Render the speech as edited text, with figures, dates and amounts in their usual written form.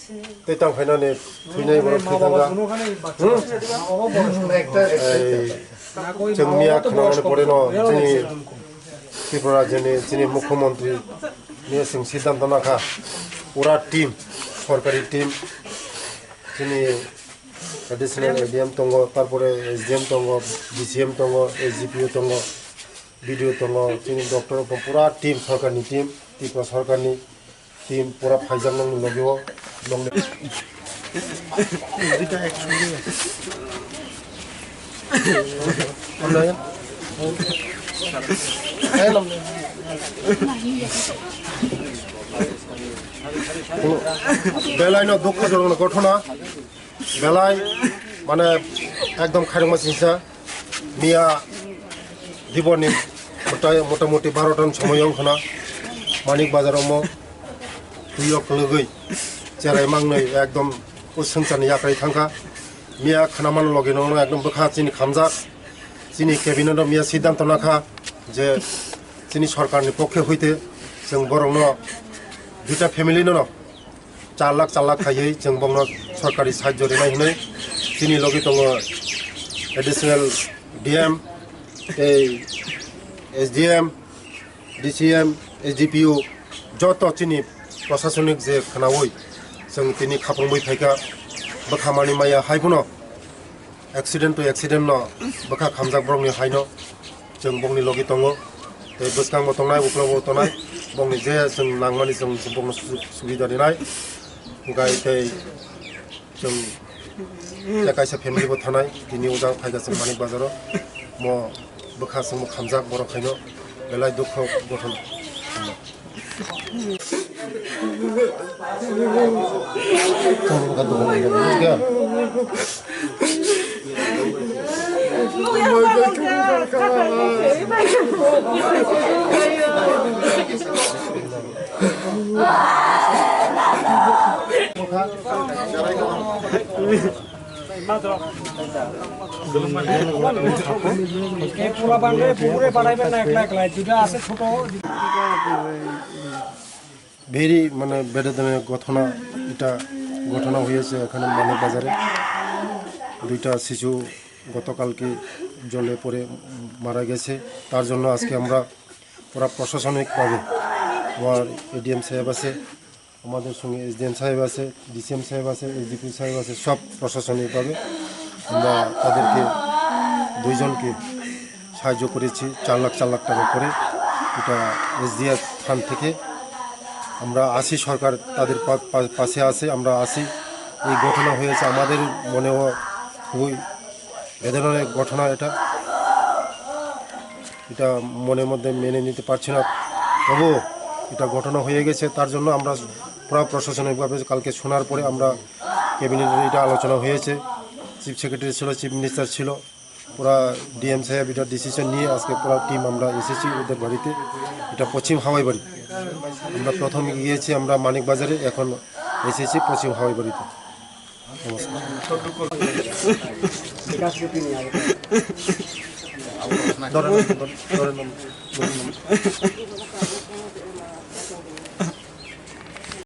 तैतां फाइनाने थुइनाय बर थैथांगा जोंनिया खोनानो पड़े न जोंनि त्रिपुरा जोंनि मुख्यमंत्री ने जों सिद्धांत नाखा पूरा टीम सरकारी टीम जोंनि एडिशनल एडीएम दङ तारपरे एसडीएम दङ डीसीएम दङ एसजीपीओ दङ बीडीओ दङ जोंनि डक्टर पूरा टीम सरकारनि टीम त्रिपुरा सरकारनि टीम पूरा फाइजाम नंनि लगियो नंनि हमनाया बेलाय न दुःखजनक घटना बेलाय माने एकदम खारंमा सिंसा मिया दिबरनि मोटामुटी 12टानि समायाव खना मानिक बाजाराव म दुयक लगै जेराय मांनै एकदम उसंचानि याक्राय थांखा मिया खानामान लगे न एकदम बखा चिनि खामजाक चिनि केबिनेट मिया सिद्धांत नाखा जे चिनि सरकारनि पक्षे हইতে जों बरंनो दुटा फेमिलि न 4 लाख खायै जों बंनो सरकारि साहाय्य रिनाय हनै चिनि लगे दङ additional DM SDM DCM SDPO जत चिनि प्रशासनिक जे खनावै जों तिनि खाफंबै फायका बखामानि माया हायबनो एक्सीडेंट टू एक्सीडेंट न बखा खामजाक ब्रंनि हायनो जों बंनि लगे दङ ते बसकां बतंनाय उप्लाव बतंनाय बंनि जे जों नांमानि जों बंनो सुबिदा दिनाय गाय ते जों जाकायसा फेमिलि बो थानाय दिनि उजां फायगा जों मानिक बाजाराव म बखा जों खामजाक बर खायनो बेलाय दुख गठन भेरी माने बेदनादायक घटना এটা ঘটনা হয়েছে এখানে মানিক বাজারে দুইটা শিশু গতকালকে জলে পড়ে মারা গেছে তার জন্য আজকে আমরা পুরো প্রশাসনিকভাবে আমার এডিএম সাহেব আছে আমাদের সঙ্গে এসডিএম সাহেব আছে ডিসিএম সাহেব আছে এসডিপি সাহেব আছে সব প্রশাসনিকভাবে আমরা তাদেরকে দুইজনকে সাহায্য করেছি 4 লাখ টাকা করে এটা এসডিএফ ফান্ড থেকে আমরা আসি সরকার তাদের পাশে আছে আমরা আসি এই ঘটনা হয়েছে আমাদের মনেও খুবই বেদনাদায়ক ঘটনা এটা মনের মধ্যে মেনে নিতে পারছি না তবু এটা ঘটনা হয়ে গেছে তার জন্য আমরা পুরো প্রশাসনিকভাবে কালকে শোনার পরে আমরা ক্যাবিনেটে এটা আলোচনা হয়েছে চিফ সেক্রেটারি ছিল চিফ মিনিস্টার ছিল পুরো ডিএম সাহেব এটা ডিসিশন নিয়ে আজকে পুরো টিম আমরা এসেছি ওদের বাড়িতে এটা পশ্চিম হাওয়াই বাড়ি আমরা প্রথম গিয়েছি আমরা মানিক বাজারে এখন এসেছি পশ্চিম হাওয়াই বাড়িতে নমস্কার